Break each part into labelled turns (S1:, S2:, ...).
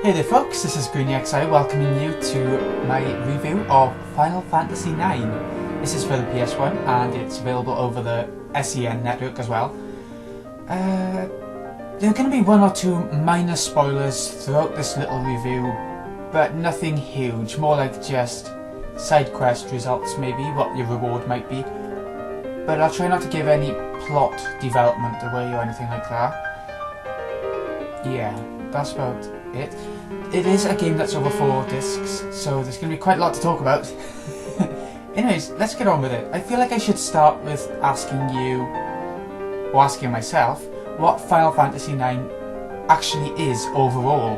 S1: Hey there folks, this is GreenXI welcoming you to my review of Final Fantasy IX. This is for the PS1 and it's available over the SEN network as well. There are going to be one or two minor spoilers throughout this little review, but nothing huge, more like just side quest results maybe, what your reward might be. But I'll try not to give any plot development away or anything like that. Yeah, that's about it. It is a game that's over 4 discs, so there's going to be quite a lot to talk about. Anyways, let's get on with it. I feel like I should start with asking you, or asking myself, what Final Fantasy IX actually is overall.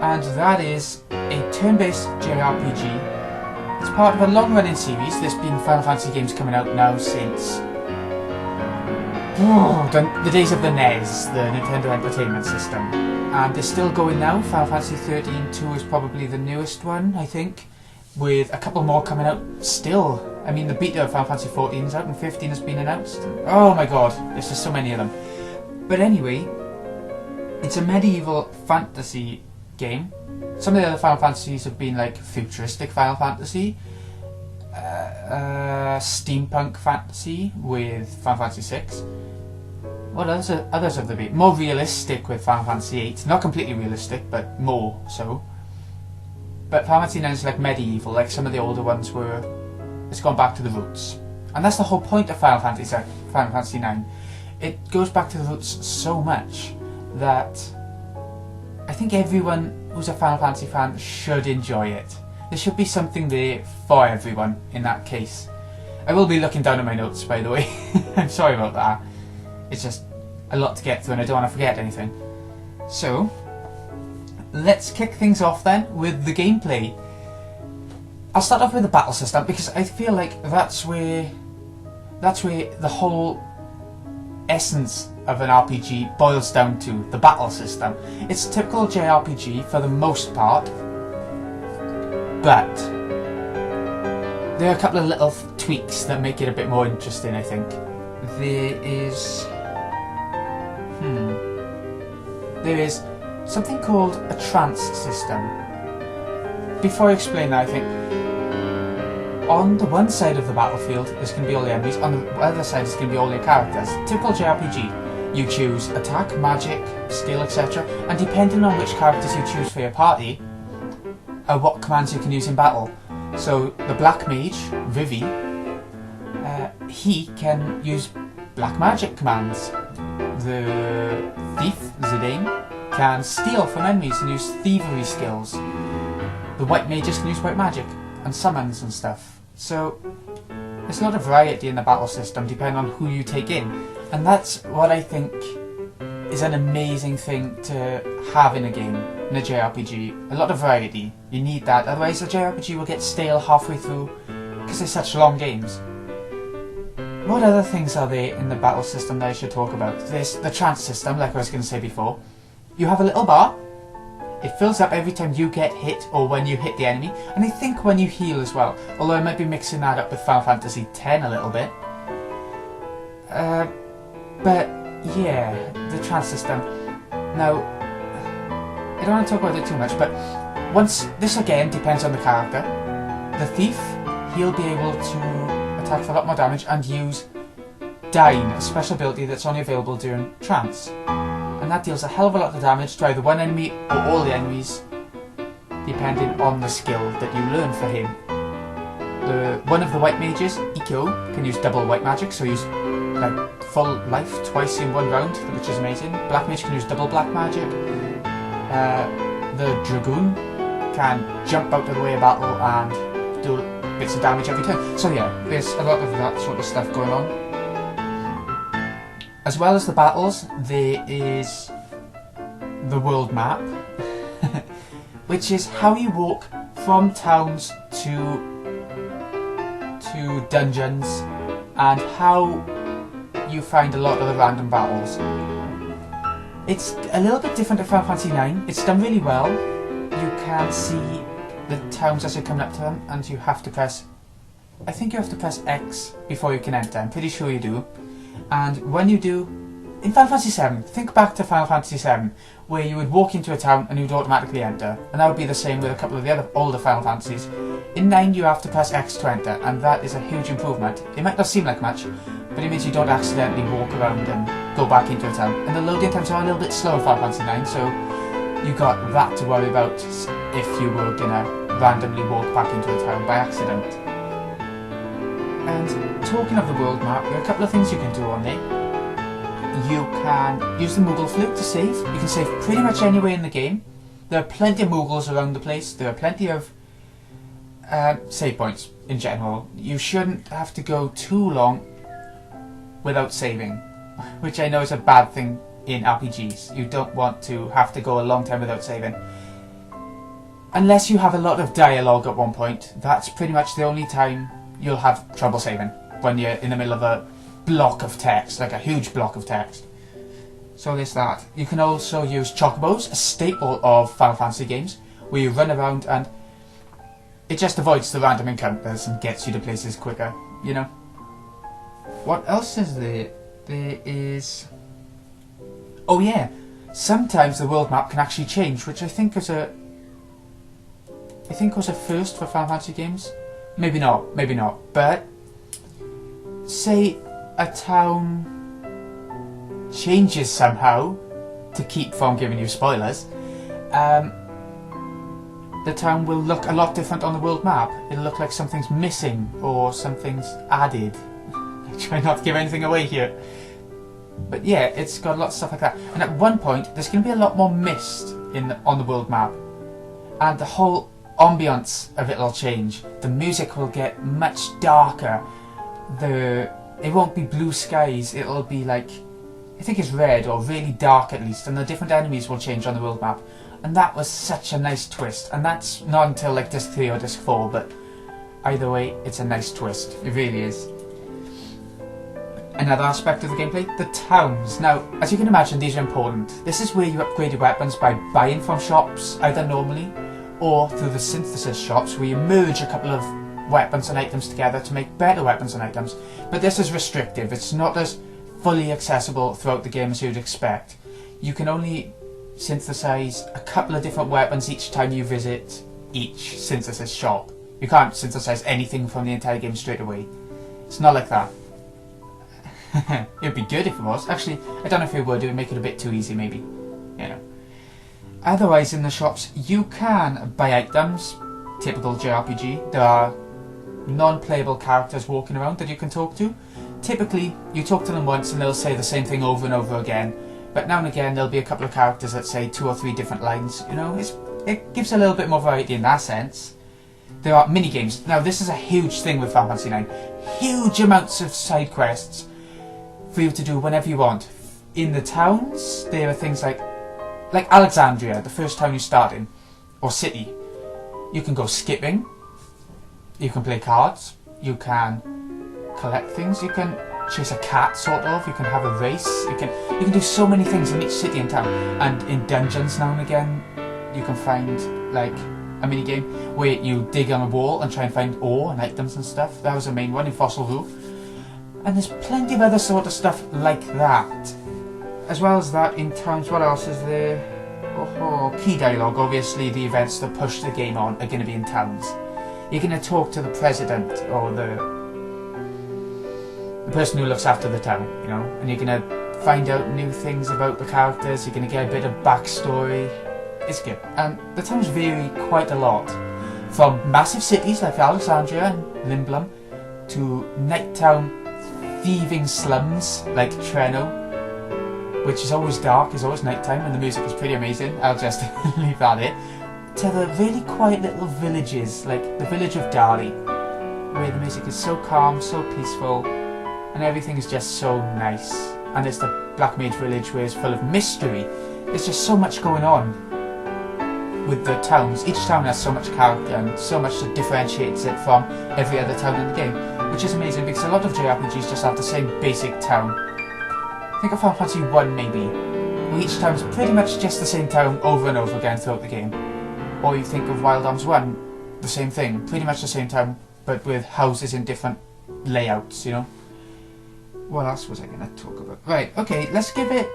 S1: And that is a turn-based JRPG. It's part of a long-running series. There's been Final Fantasy games coming out now since the days of the NES, the Nintendo Entertainment System. And they're still going now. Final Fantasy 13-2 is probably the newest one, I think, with a couple more coming out still. I mean, the beta of Final Fantasy 14 is out and 15 has been announced. Oh my god, there's just so many of them. But anyway, it's a medieval fantasy game. Some of the other Final Fantasies have been like futuristic Final Fantasy, steampunk fantasy with Final Fantasy 6. What others have there been? More realistic with Final Fantasy 8. Not completely realistic, but more so. But Final Fantasy 9 is like medieval, like some of the older ones were. It's gone back to the roots. And that's the whole point of Final Fantasy 9. It goes back to the roots so much that I think everyone who's a Final Fantasy fan should enjoy it. There should be something there for everyone in that case. I will be looking down at my notes, by the way. I'm sorry about that. It's just a lot to get through and I don't want to forget anything. So, let's kick things off then with the gameplay. I'll start off with the battle system because I feel like that's where the whole essence of an RPG boils down to, the battle system. It's a typical JRPG for the most part, but there are a couple of little tweaks that make it a bit more interesting, I think. There is something called a trance system. Before I explain that, I think on the one side of the battlefield is going to be all the enemies, on the other side is going to be all your characters. Typical JRPG. You choose attack, magic, skill, etc. And depending on which characters you choose for your party, are what commands you can use in battle. So the Black Mage, Vivi, he can use black magic commands. The Thief, Zidane, can steal from enemies and use thievery skills. The White Mages can use white magic and summons and stuff. So there's a lot of variety in the battle system depending on who you take in. And that's what I think is an amazing thing to have in a game, in a JRPG. A lot of variety. You need that, otherwise the JRPG will get stale halfway through because they're such long games. What other things are there in the battle system that I should talk about? There's the trance system, like I was going to say before. You have a little bar. It fills up every time you get hit or when you hit the enemy. And I think when you heal as well. Although I might be mixing that up with Final Fantasy X a little bit. But yeah, the trance system. Now, I don't want to talk about it too much, but this again depends on the character. The Thief, he'll be able to attack for a lot more damage and use Dyne, a special ability that's only available during trance. And that deals a hell of a lot of damage to either one enemy or all the enemies, depending on the skill that you learn for him. One of the White Mages, Ikko, can use double white magic, so use like full life twice in one round, which is amazing. Black Mage can use double black magic. The Dragoon can jump out of the way of battle and do bits of damage every turn. So yeah, there's a lot of that sort of stuff going on. As well as the battles, there is the world map, which is how you walk from towns to dungeons and how you find a lot of the random battles. It's a little bit different to Final Fantasy IX. It's done really well. You can see the towns as you're coming up to them, and you have to press, I think you have to press X before you can enter. I'm pretty sure you do. And when you do, in Final Fantasy VII, think back to Final Fantasy VII, where you would walk into a town and you'd automatically enter, and that would be the same with a couple of the other older Final Fantasies. In 9 you have to press X to enter, and that is a huge improvement. It might not seem like much, but it means you don't accidentally walk around and go back into a town. And the loading times are a little bit slower in Final Fantasy 9, so you got that to worry about if you were gonna randomly walk back into a town by accident. And talking of the world map, there are a couple of things you can do on there. You can use the Moogle flute to save. You can save pretty much anywhere in the game. There are plenty of Moogles around the place. There are plenty of save points in general. You shouldn't have to go too long without saving, which I know is a bad thing in RPGs. You don't want to have to go a long time without saving. Unless you have a lot of dialogue at one point, that's pretty much the only time you'll have trouble saving, when you're in the middle of a block of text, like a huge block of text. So there's that. You can also use chocobos, a staple of Final Fantasy games, where you run around and it just avoids the random encounters and gets you to places quicker, you know. What else is there? There is... oh yeah, sometimes the world map can actually change, which I think was a first for Final Fantasy games. Maybe not, but say a town changes somehow, to keep from giving you spoilers, the town will look a lot different on the world map. It'll look like something's missing or something's added. I try not to give anything away here. But yeah, it's got lots of stuff like that. And at one point, there's going to be a lot more mist on the world map. And the whole ambience of it will change. The music will get much darker. It won't be blue skies, it'll be like, I think it's red, or really dark at least, and the different enemies will change on the world map. And that was such a nice twist, and that's not until like Disc 3 or Disc 4, but either way, it's a nice twist, it really is. Another aspect of the gameplay, the towns. Now, as you can imagine, these are important. This is where you upgrade your weapons by buying from shops, either normally, or through the synthesis shops, where you merge a couple of weapons and items together to make better weapons and items. But this is restrictive, it's not as fully accessible throughout the game as you'd expect. You can only synthesize a couple of different weapons each time you visit each synthesis shop. You can't synthesize anything from the entire game straight away. It's not like that. It'd be good if it was. Actually, I don't know if it would, it would make it a bit too easy maybe. You know. Otherwise in the shops you can buy items, typical JRPG. There are non-playable characters walking around that you can talk to. Typically, you talk to them once and they'll say the same thing over and over again, but now and again there'll be a couple of characters that say 2 or 3 different lines. You know, it gives a little bit more variety in that sense. There are mini-games. Now this is a huge thing with Final Fantasy 9. Huge amounts of side quests for you to do whenever you want. In the towns, there are things like Alexandria, the first town you start in, or city. You can go skipping. You can play cards, you can collect things, you can chase a cat sort of, you can have a race, you can do so many things in each city and town. And in dungeons now and again, you can find like a mini game where you dig on a wall and try and find ore and items and stuff. That was the main one in Fossil Roof. And there's plenty of other sort of stuff like that. As well as that, in towns, what else is there? Key dialogue. Obviously the events that push the game on are going to be in towns. You're going to talk to the president or the person who looks after the town, you know, and you're going to find out new things about the characters, you're going to get a bit of backstory. It's good. And the towns vary quite a lot. From massive cities like Alexandria and Limblum to nighttime thieving slums like Treno, which is always dark, is always nighttime, and the music is pretty amazing. I'll just leave that here. To the really quiet little villages, like the village of Dali, where the music is so calm, so peaceful, and everything is just so nice. And it's the Black Mage village where it's full of mystery. There's just so much going on with the towns. Each town has so much character and so much that differentiates it from every other town in the game, which is amazing because a lot of JRPGs just have the same basic town. Think of Final Fantasy 1 maybe, where each town's pretty much just the same town over and over again throughout the game. Or you think of Wild Arms 1, the same thing, pretty much the same town, but with houses in different layouts, you know. What else was I going to talk about? Right, okay, let's give it...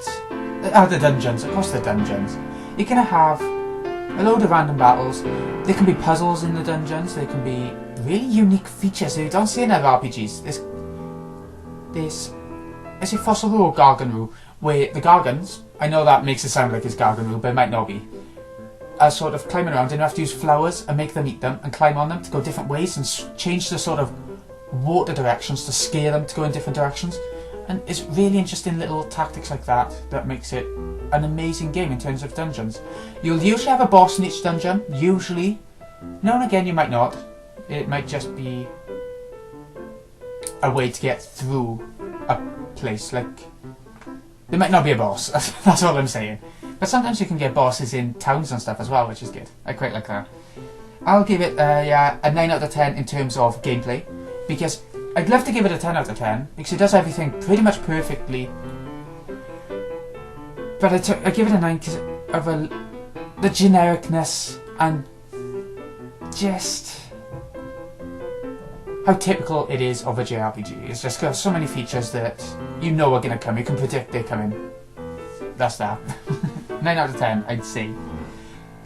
S1: the dungeons, of course the dungeons. You're going to have a load of random battles. There can be puzzles in the dungeons. There can be really unique features that you don't see in other RPGs. There's a fossil rule or Gargan rule, where the Gargans, I know that makes it sound like it's Gargan rule, but it might not be, are sort of climbing around and you have to use flowers and make them eat them and climb on them to go different ways and change the sort of water directions to scare them to go in different directions. And it's really interesting little tactics like that that makes it an amazing game in terms of dungeons. You'll usually have a boss in each dungeon, usually. Now and again you might not. It might just be a way to get through a place, like... There might not be a boss, that's all I'm saying. But sometimes you can get bosses in towns and stuff as well, which is good. I quite like that. I'll give it a 9 out of 10 in terms of gameplay, because I'd love to give it a 10 out of 10, because it does everything pretty much perfectly. But I give it a 9 because of the genericness and just how typical it is of a JRPG. It's just got so many features that you know are going to come. You can predict they're coming. That's that. 9 out of 10, I'd say.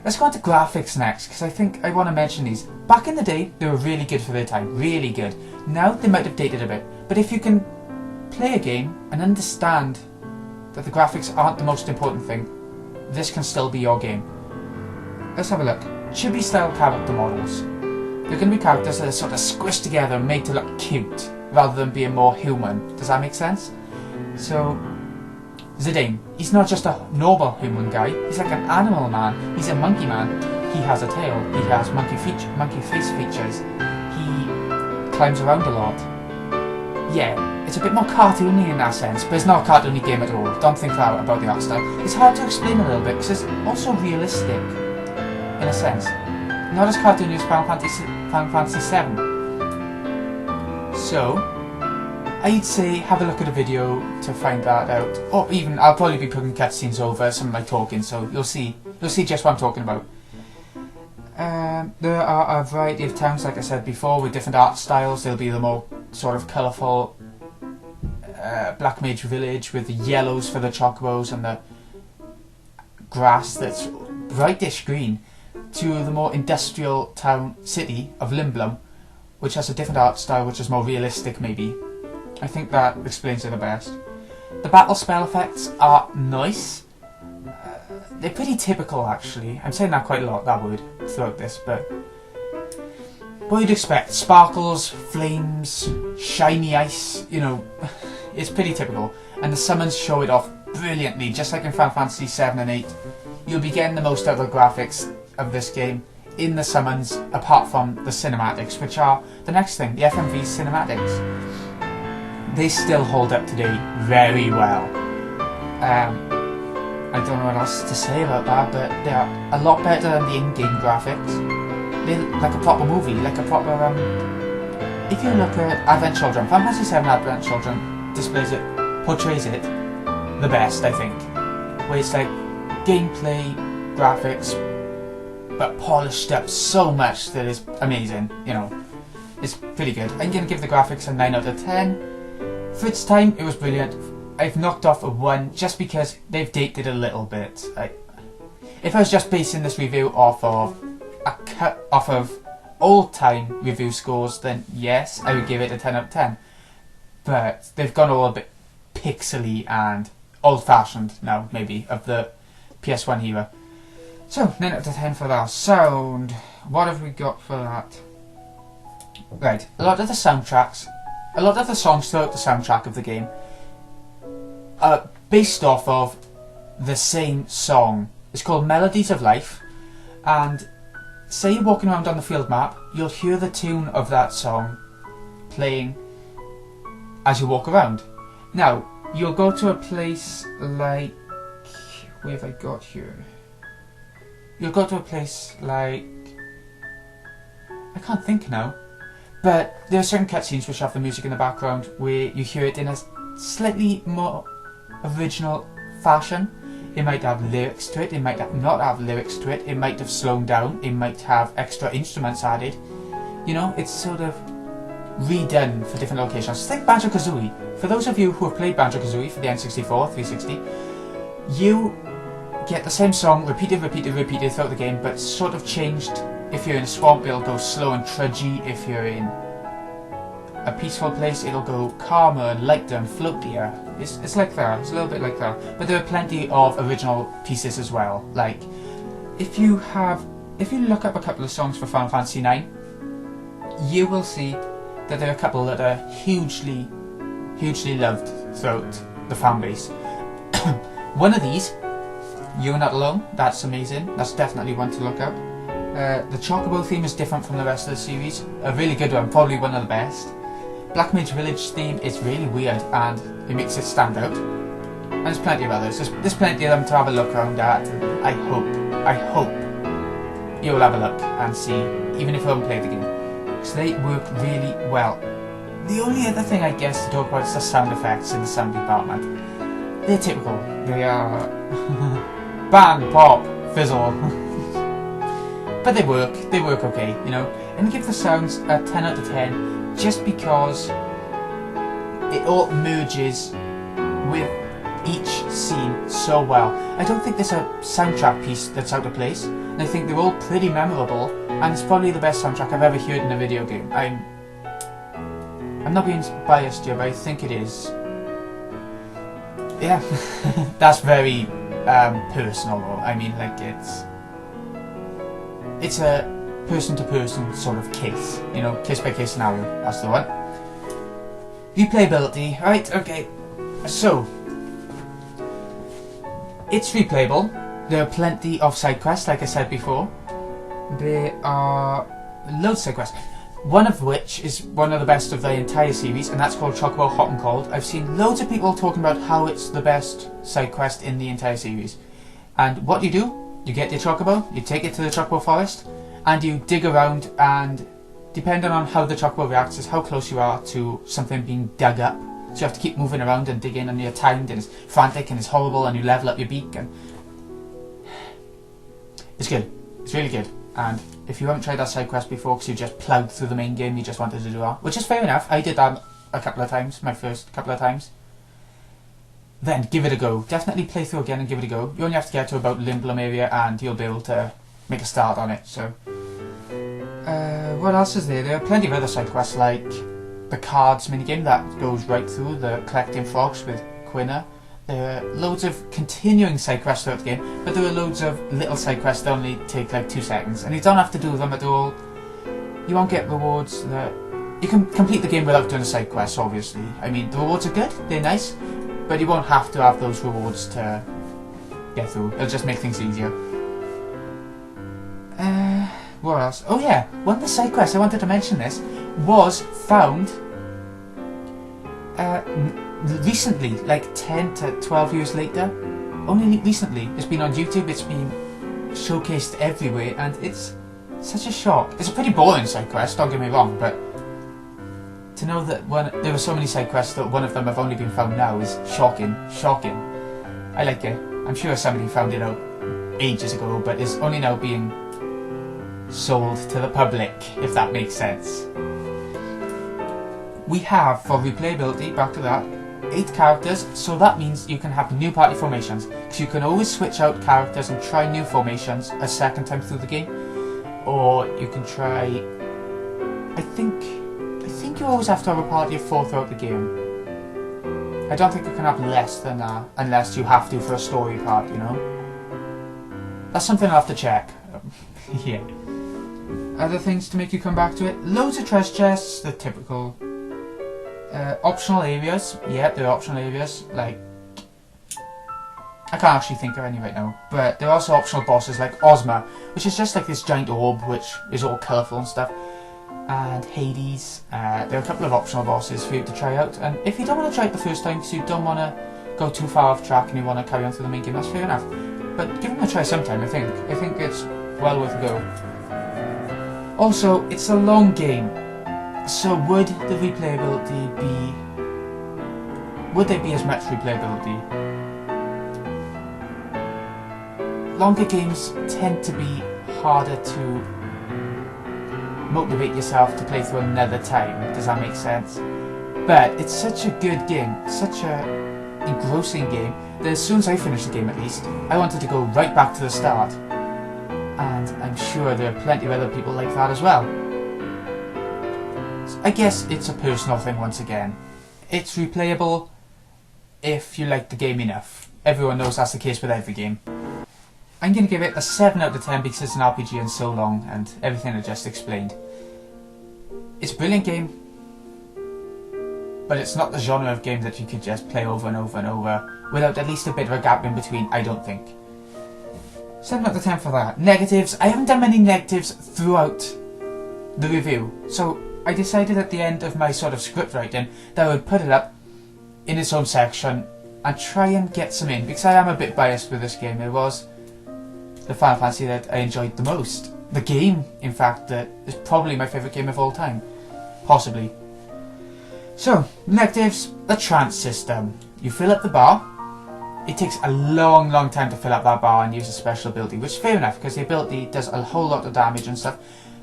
S1: Let's go on to graphics next, because I think I want to mention these. Back in the day, they were really good for their time. Really good. Now, they might have dated a bit. But if you can play a game and understand that the graphics aren't the most important thing, this can still be your game. Let's have a look. Chibi-style character models. They're going to be characters that are sort of squished together and made to look cute, rather than being more human. Does that make sense? So, Zidane, he's not just a normal human guy, he's like an animal man, he's a monkey man. He has a tail, he has monkey face features, he climbs around a lot. Yeah, it's a bit more cartoony in that sense, but it's not a cartoony game at all. Don't think that about the art style. It's hard to explain a little bit, because it's also realistic, in a sense. Not as cartoony as Final Fantasy VII. So, I'd say have a look at a video to find that out. Or even, I'll probably be putting cutscenes over some of my talking, so you'll see just what I'm talking about. There are a variety of towns, like I said before, with different art styles. There'll be the more sort of colourful Black Mage Village with the yellows for the chocobos and the grass that's brightish green, to the more industrial town city of Limblum, which has a different art style, which is more realistic maybe. I think that explains it the best. The battle spell effects are nice. They're pretty typical actually. I'm saying that quite a lot, that word, throughout this, but what you'd expect. Sparkles, flames, shiny ice, you know, it's pretty typical. And the summons show it off brilliantly, just like in Final Fantasy 7 and 8. You'll be getting the most out of the graphics of this game in the summons, apart from the cinematics, which are the next thing, the FMV cinematics. They still hold up today very well. I don't know what else to say about that, but they are a lot better than the in-game graphics. They're like a proper movie, like a proper, if you look at Advent Children, Final Fantasy 7 Advent Children portrays it the best, I think. Where it's like gameplay, graphics, but polished up so much that it's amazing, you know. It's pretty good. I'm going to give the graphics a 9 out of 10. For its time, it was brilliant. I've knocked off a 1 just because they've dated a little bit. If I was just basing this review off of old-time review scores, then yes, I would give it a 10 out of 10. But they've gone all a bit pixely and old-fashioned now, maybe, of the PS1 era. So, 9 out of 10 for that. Sound. What have we got for that? Right, a lot of the songs throughout the soundtrack of the game are based off of the same song. It's called Melodies of Life, and say you're walking around on the field map, you'll hear the tune of that song playing as you walk around. Now, you'll go to a place like... where have I got here? You'll go to a place like... I can't think now. But there are certain cutscenes which have the music in the background where you hear it in a slightly more original fashion. It might have lyrics to it, it might not have lyrics to it, it might have slowed down, it might have extra instruments added. You know, it's sort of redone for different locations. Think Banjo-Kazooie. For those of you who have played Banjo-Kazooie for the N64, 360, you get the same song repeated throughout the game, but sort of changed. If you're in a swamp, it'll go slow and trudgy. If you're in a peaceful place, it'll go calmer and lighter and floatier. It's like that. It's a little bit like that. But there are plenty of original pieces as well. Like, if you look up a couple of songs for Final Fantasy IX, you will see that there are a couple that are hugely loved throughout the fan base. One of these, You're Not Alone, that's amazing. That's definitely one to look up. The Chocobo theme is different from the rest of the series. A really good one, probably one of the best. Black Mage Village theme is really weird and it makes it stand out. And there's plenty of others. There's plenty of them to have a look around at. I hope you'll have a look and see, even if you haven't played the game. So they work really well. The only other thing I guess to talk about is the sound effects in the sound department. They're typical. They are bang, pop, fizzle. But they work okay, you know. And I give the sounds a 10 out of 10 just because it all merges with each scene so well. I don't think there's a soundtrack piece that's out of place, and I think they're all pretty memorable, and it's probably the best soundtrack I've ever heard in a video game. I'm not being biased here, but I think it is. Yeah, that's very personal though. I mean, like, it's a person-to-person sort of case, you know, case-by-case scenario, that's the one. Replayability, right, okay, so, it's replayable. There are plenty of side quests, like I said before. There are loads of side quests, one of which is one of the best of the entire series, and that's called Chocobo Hot and Cold. I've seen loads of people talking about how it's the best side quest in the entire series. And what you do, you get your Chocobo, you take it to the Chocobo Forest, and you dig around, and depending on how the Chocobo reacts is how close you are to something being dug up. So you have to keep moving around and digging, and you're timed, and it's frantic, and it's horrible, and you level up your beak, and it's good. It's really good. And if you haven't tried that side quest before because you just ploughed through the main game, you just wanted to do that, which is fair enough. I did that a couple of times, my first couple of times. Then give it a go. Definitely play through again and give it a go. You only have to get to about Limblom area and you'll be able to make a start on it. So, what else is there? There are plenty of other side quests, like the cards minigame that goes right through the collecting frogs with Quina. There are loads of continuing side quests throughout the game, but there are loads of little side quests that only take like 2 seconds, and you don't have to do them at all. You won't get rewards that... You can complete the game without doing a side quest, obviously. I mean, the rewards are good, they're nice, but you won't have to have those rewards to get through. It'll just make things easier. What else? Oh yeah, one of the side quests, I wanted to mention this, was found recently, like 10 to 12 years later. Only recently. It's been on YouTube, it's been showcased everywhere, and it's such a shock. It's a pretty boring side quest, don't get me wrong, but to know that there were so many side quests that one of them have only been found now is shocking. Shocking. I like it. I'm sure somebody found it out ages ago, but it's only now being sold to the public, if that makes sense. We have, for replayability, back to that, 8 characters, so that means you can have new party formations. So you can always switch out characters and try new formations a second time through the game. Or you can try... I think you always have to have a party of 4 throughout the game. I don't think you can have less than that, unless you have to for a story part, you know? That's something I'll have to check. Yeah. Other things to make you come back to it? Loads of treasure chests, the typical... optional areas. Yeah, there are optional areas, like... I can't actually think of any right now, but there are also optional bosses like Ozma, which is just like this giant orb which is all colourful and stuff. And Hades. There are a couple of optional bosses for you to try out, and if you don't want to try it the first time because you don't want to go too far off track and you want to carry on through the main game, that's fair enough. But give them a try sometime, I think. I think it's well worth a go. Also, it's a long game, so would the replayability be... Would there be as much replayability? Longer games tend to be harder to motivate yourself to play through another time. Does that make sense? But it's such a good game, such a engrossing game, that as soon as I finished the game at least, I wanted to go right back to the start. And I'm sure there are plenty of other people like that as well. So I guess it's a personal thing once again. It's replayable if you like the game enough. Everyone knows that's the case with every game. I'm going to give it a 7 out of 10 because it's an RPG and so long and everything I just explained. It's a brilliant game, but it's not the genre of game that you could just play over and over and over without at least a bit of a gap in between, I don't think. 7 out of 10 for that. Negatives. I haven't done many negatives throughout the review, so I decided at the end of my sort of script writing that I would put it up in its own section and try and get some in, because I am a bit biased with this game. It was the Final Fantasy that I enjoyed the most. The game, in fact, that is probably my favourite game of all time. Possibly. So, negatives, the trance system. You fill up the bar. It takes a long time to fill up that bar and use a special ability, which is fair enough, because the ability does a whole lot of damage and stuff,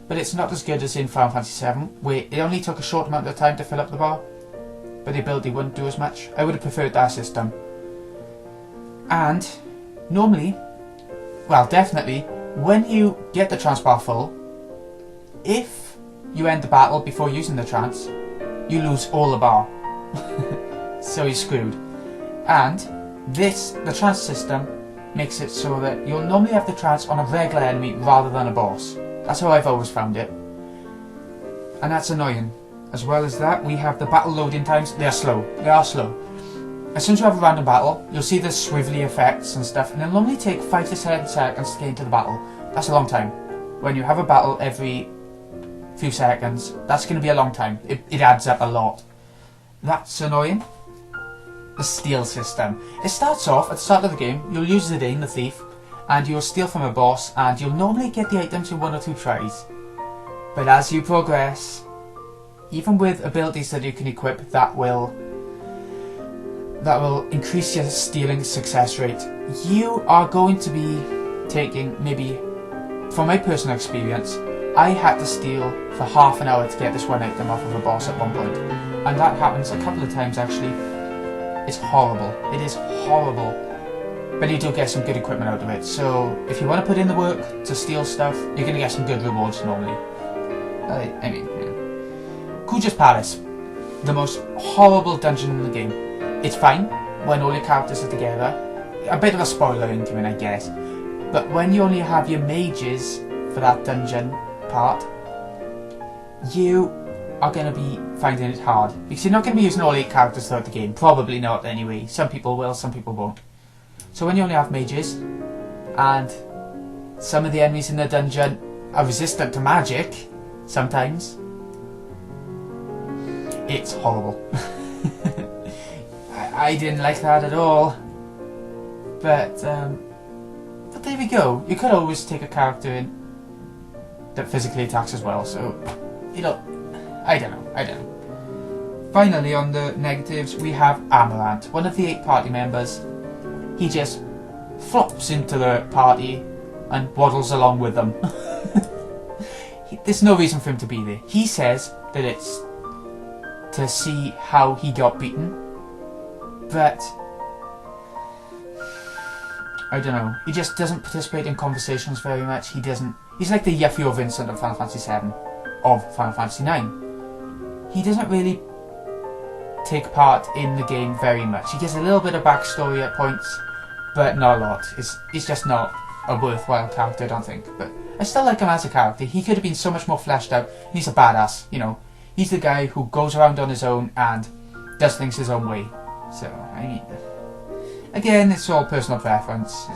S1: but it's not as good as in Final Fantasy VII, where it only took a short amount of time to fill up the bar, but the ability wouldn't do as much. I would have preferred that system. And, normally, well, definitely, when you get the trance bar full, if you end the battle before using the trance, you lose all the bar. So you're screwed. And the trance system makes it so that you'll normally have the trance on a regular enemy rather than a boss. That's how I've always found it. And that's annoying. As well as that, we have the battle loading times. They are slow. They are slow. As soon as you have a random battle, you'll see the swivelly effects and stuff, and it'll only take 5 to 7 seconds to get into the battle. That's a long time. When you have a battle every few seconds, that's going to be a long time. It adds up a lot. That's annoying. The steal system. It starts off, at the start of the game, you'll use Zidane, the thief, and you'll steal from a boss, and you'll normally get the items in 1 or 2 tries. But as you progress, even with abilities that you can equip that will increase your stealing success rate, you are going to be taking, maybe, from my personal experience, I had to steal for half an hour to get this one item off of a boss at one point. And that happens a couple of times actually. It's horrible. It is horrible. But you do get some good equipment out of it. So if you want to put in the work to steal stuff, you're going to get some good rewards normally. I mean, yeah. Kuja's Palace. The most horrible dungeon in the game. It's fine when all your characters are together. A bit of a spoiler incoming, I guess. But when you only have your mages for that dungeon part, you are going to be finding it hard. Because you're not going to be using all 8 characters throughout the game. Probably not anyway. Some people will, some people won't. So when you only have mages, and some of the enemies in the dungeon are resistant to magic, sometimes, it's horrible. I didn't like that at all. But there we go. You could always take a character in that physically attacks as well, so, you know, I don't know. Finally, on the negatives, we have Amaranth, one of the 8 party members. He just flops into the party and waddles along with them. There's no reason for him to be there. He says that it's to see how he got beaten, but I don't know. He just doesn't participate in conversations very much. He's like the Yuffie or Vincent of Final Fantasy VII, of Final Fantasy IX. He doesn't really take part in the game very much. He gives a little bit of backstory at points, but not a lot. He's just not a worthwhile character, I don't think. But I still like him as a character. He could have been so much more fleshed out. He's a badass, you know. He's the guy who goes around on his own and does things his own way. So, I mean, again, it's all personal preference.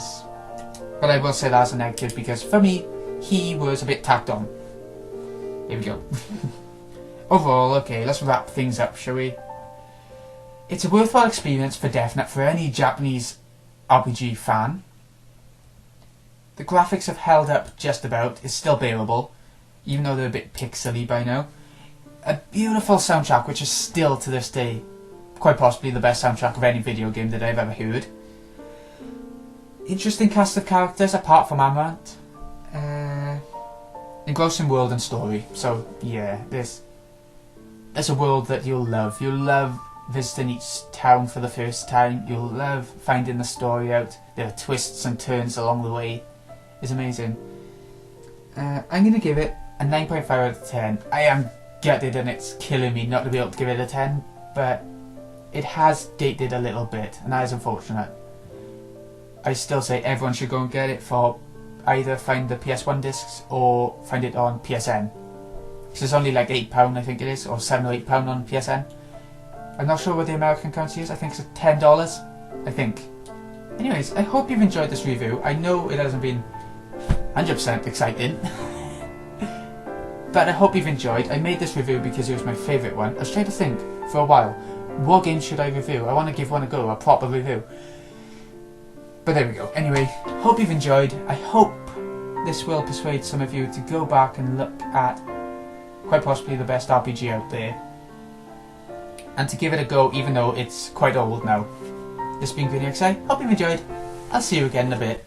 S1: But I will say that as a negative because for me, he was a bit tacked on. Here we go. Overall, okay, let's wrap things up, shall we? It's a worthwhile experience for definite for any Japanese RPG fan. The graphics have held up just about. It's still bearable, even though they're a bit pixely by now. A beautiful soundtrack, which is still to this day quite possibly the best soundtrack of any video game that I've ever heard. Interesting cast of characters apart from Amaranth. engrossing world and story. So yeah, there's a world that you'll love. You'll love visiting each town for the first time. You'll love finding the story out. There are twists and turns along the way. It's amazing. I'm going to give it a 9.5 out of 10. I am gutted and it's killing me not to be able to give it a 10, but it has dated a little bit, and that is unfortunate. I still say everyone should go and get it for either find the PS1 discs or find it on PSN. Because it's only like £8 I think it is, or £7 or £8 on PSN. I'm not sure what the American currency is. I think it's $10, I think. Anyways, I hope you've enjoyed this review. I know it hasn't been 100% exciting, but I hope you've enjoyed. I made this review because it was my favourite one. I was trying to think for a while, what game should I review? I want to give one a go, a proper review. But there we go. Anyway, hope you've enjoyed. I hope this will persuade some of you to go back and look at quite possibly the best RPG out there, and to give it a go even though it's quite old now. This has been Video XI. Hope you've enjoyed. I'll see you again in a bit.